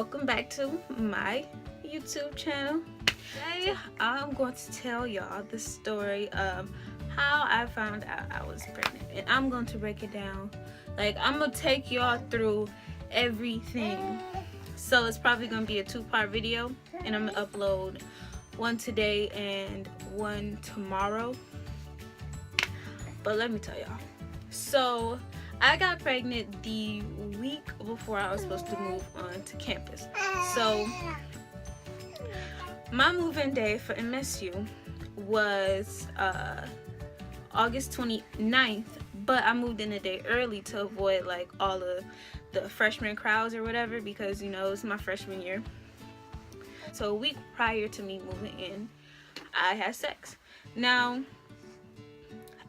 welcome back to my YouTube channel. Today I'm going to tell y'all the story of how I found out I was pregnant, and I'm going to break it down. Like, I'm gonna take y'all through everything. So it's probably gonna be a two-part video, and I'm gonna upload one today and one tomorrow. But let me tell y'all. So I got pregnant the week before I was supposed to move on to campus. So my move-in day for MSU was August 29th, but I moved in a day early to avoid like all of the freshman crowds or whatever, because you know it's my freshman year. So a week prior to me moving in, I had sex. Now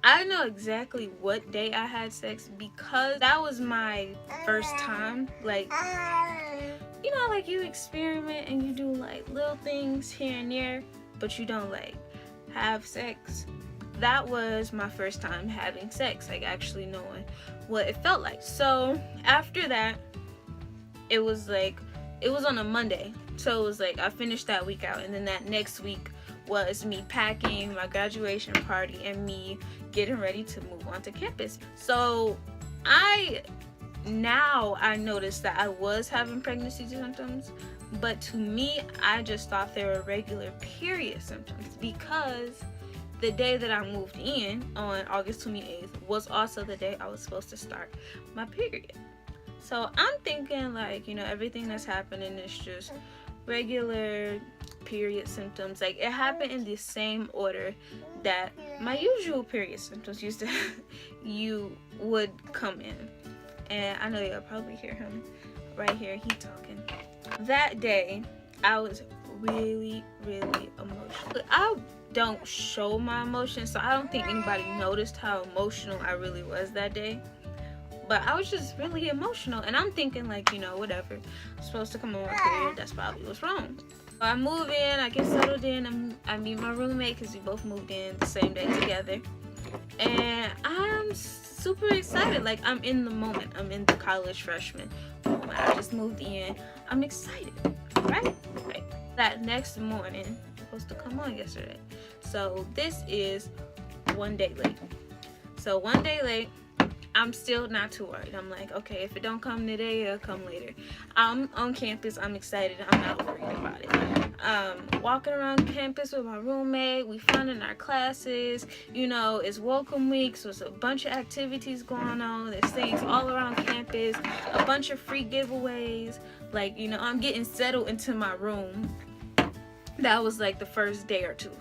I know exactly what day I had sex because that was my first time. Like, you know, like you experiment and you do like little things here and there, but you don't like have sex. That was my first time having sex, like actually knowing what it felt like. So after that, it was on a Monday. So it was like I finished that week out, and then that next week was me packing, my graduation party, and me getting ready to move on to campus. So I noticed that I was having pregnancy symptoms, but to me, I just thought they were regular period symptoms because the day that I moved in on August 28th was also the day I was supposed to start my period. So I'm thinking like, you know, everything that's happening is just regular period symptoms. Like, it happened in the same order that my usual period symptoms you would come in. And I know y'all probably hear him right here, he talking. That day I was really emotional. I don't show my emotions, so I don't think anybody noticed how emotional I really was that day. But I was just really emotional, and I'm thinking like, you know, whatever, I'm supposed to come on my period, that's probably what's wrong. I move in, I get settled in, I meet my roommate because we both moved in the same day together, and I'm super excited. Like, I'm in the moment, I'm in the college freshman moment. I just moved in, I'm excited, right? That next morning, supposed to come on yesterday, so this is one day late. So one day late, I'm still not too worried. I'm like, okay, if it don't come today, it'll come later. I'm on campus, I'm excited, I'm not worried about it. Walking around campus with my roommate, we finding our classes, you know, it's welcome week, so it's a bunch of activities going on, there's things all around campus, a bunch of free giveaways, like, you know, I'm getting settled into my room. That was like the first day or two.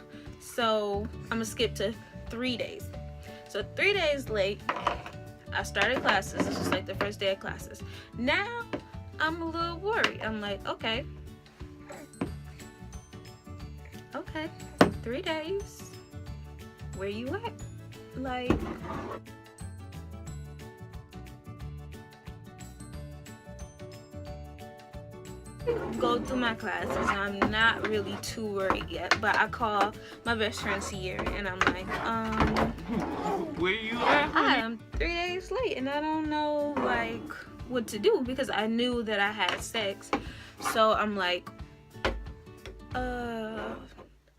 So I'm gonna skip to 3 days. So 3 days late, I started classes. This was like the first day of classes. Now I'm a little worried. I'm like, okay, 3 days, where you at? Like, go through my classes, and I'm not really too worried yet, but I call my best friend Sierra, and I'm like, where you at? I'm 3 days late, and I don't know like what to do because I knew that I had sex. So I'm like,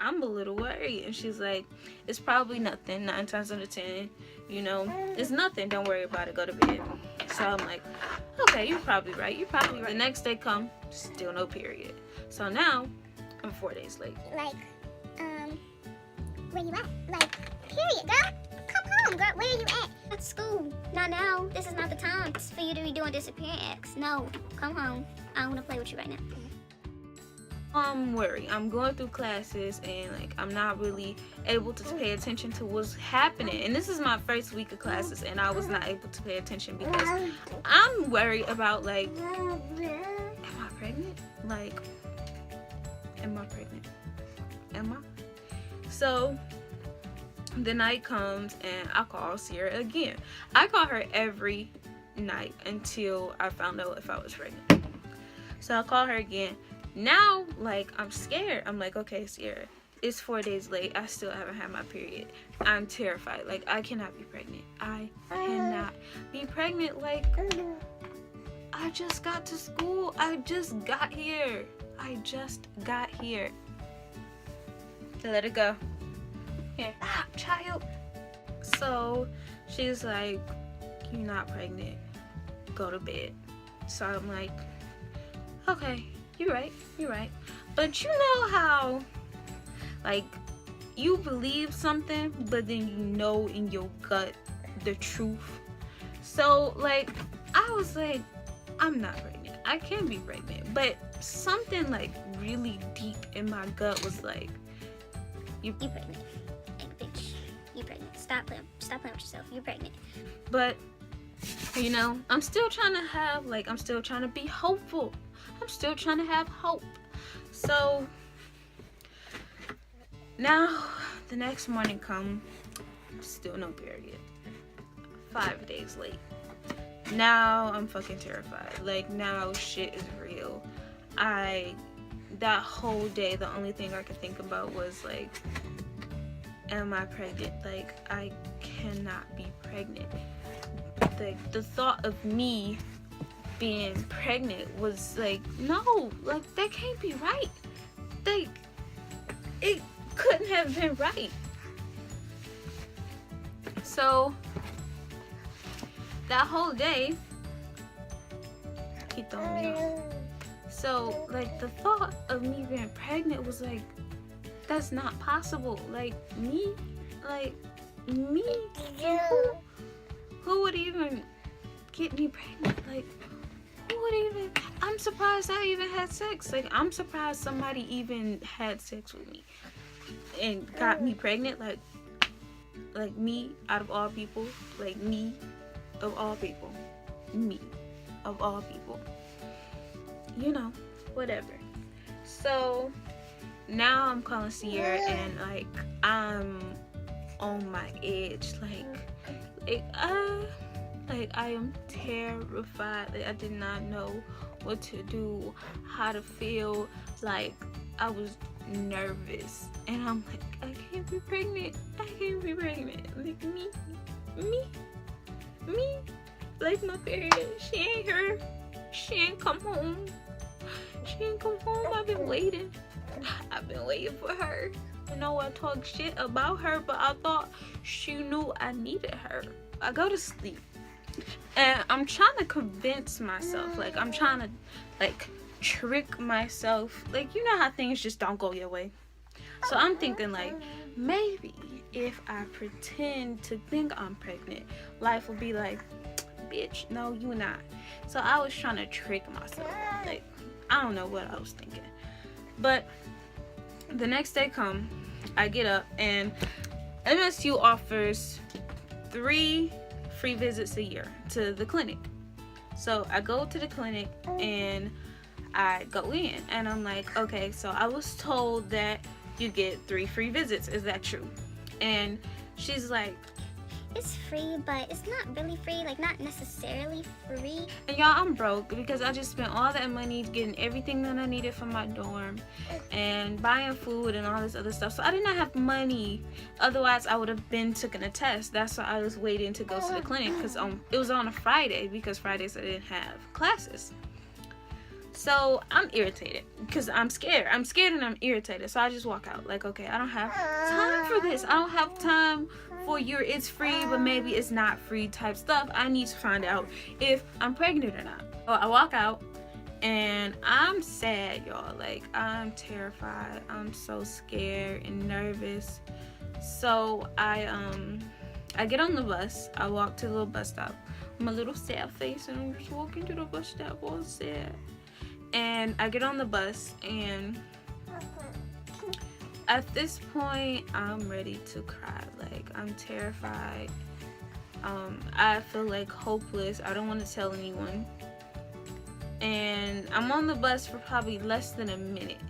I'm a little worried. And she's like, it's probably nothing. 9 times out of 10, you know, it's nothing. Don't worry about it. Go to bed. So I'm like, okay, you're probably right. The next day come, still no period. So now I'm 4 days late. Like, where you at? Like, period, girl. Come home, girl. Where are you at? At school. Not now. This is not the time for you to be doing disappearing acts. No, come home. I don't want to play with you right now. I'm worried. I'm going through classes, and like I'm not really able to pay attention to what's happening. And this is my first week of classes, and I was not able to pay attention because I'm worried about like, am I pregnant? Like, am I pregnant? Am I? So the night comes, and I call Sierra again. I call her every night until I found out if I was pregnant. So I call her again. Now, like, I'm scared. I'm like, okay, Sierra, it's 4 days late. I still haven't had my period. I'm terrified. Like, I cannot be pregnant. I cannot be pregnant. Like, I just got to school. I just got here. Let it go. Here, child. So she's like, you're not pregnant. Go to bed. So I'm like, okay, you're right. But you know how, like, you believe something, but then you know in your gut the truth. So, like, I was like, I'm not pregnant. I can't be pregnant. But something, like, really deep in my gut was like, You pregnant. Hey, bitch. You pregnant. Stop playing with yourself. You pregnant. But, you know, I'm still trying to be hopeful. I'm still trying to have hope. So, now, the next morning come, still no period. 5 days late. Now, I'm fucking terrified. Like, now shit is real. That whole day, the only thing I could think about was, like, am I pregnant? Like, I cannot be pregnant. Like, the thought of me being pregnant was like, no, like, that can't be right. Like, it couldn't have been right. So, that whole day, he threw me off. So, like, the thought of me being pregnant was like, that's not possible. Like, me? Who would even get me pregnant? Like, who would even? I'm surprised I even had sex. Like, I'm surprised somebody even had sex with me and got me pregnant. Like me, out of all people. Like, me, of all people. Me, of all people. You know, whatever. So, now I'm calling Sierra and, like, I'm on my edge. I am terrified. Like, I did not know what to do, how to feel. Like, I was nervous. And I'm like, I can't be pregnant. Like, me. Like, my period. She ain't here. She ain't come home. I've been waiting for her. I know I talk shit about her, but I thought she knew I needed her. I go to sleep and I'm trying to convince myself, like, I'm trying to, like, trick myself. Like, you know how things just don't go your way. So I'm thinking, like, maybe if I pretend to think I'm pregnant, life will be like, bitch, no, you not. So I was trying to trick myself. Like, I don't know what I was thinking. But the next day come, I get up and MSU offers 3 free visits a year to the clinic. So I go to the clinic and I go in and I'm like, okay, so I was told that you get 3 free visits. Is that true? And she's like, it's free, but it's not really free. Like, not necessarily free. And y'all, I'm broke because I just spent all that money getting everything that I needed for my dorm and buying food and all this other stuff. So I did not have money. Otherwise, I would have been taking a test. That's why I was waiting to go to the clinic, because it was on a Friday, because Fridays I didn't have classes. So I'm irritated because I'm scared. I'm scared and I'm irritated. So I just walk out like, okay, I don't have time for this. I don't have time for your it's free, but maybe it's not free type stuff. I need to find out if I'm pregnant or not. So I walk out and I'm sad, y'all. Like, I'm terrified. I'm so scared and nervous. So I get on the bus. I walk to the little bus stop. I'm a little sad face and I'm just walking to the bus stop all sad. And I get on the bus, and at this point, I'm ready to cry. Like, I'm terrified. I feel like hopeless. I don't want to tell anyone. And I'm on the bus for probably less than a minute.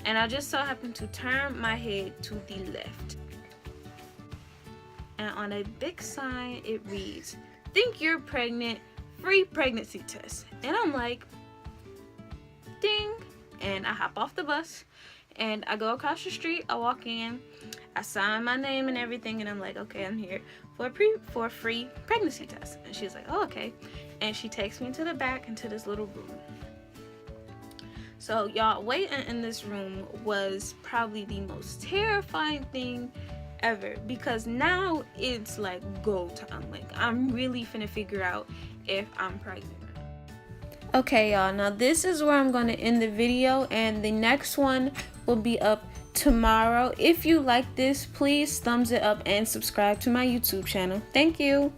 And I just so happen to turn my head to the left. And on a big sign, it reads, "Think you're pregnant, free pregnancy test." And I'm like, ding. And I hop off the bus and I go across the street. I walk in I signed my name and everything, and I'm like, okay, I'm here for a free pregnancy test. And she's like, oh, okay. And she takes me to the back into this little room. So y'all, waiting in this room was probably the most terrifying thing ever, because now it's like go time. Like, I'm really finna figure out if I'm pregnant. Okay, y'all, now this is where I'm going to end the video, and the next one will be up tomorrow. If you like this, please thumbs it up and subscribe to my YouTube channel. Thank you.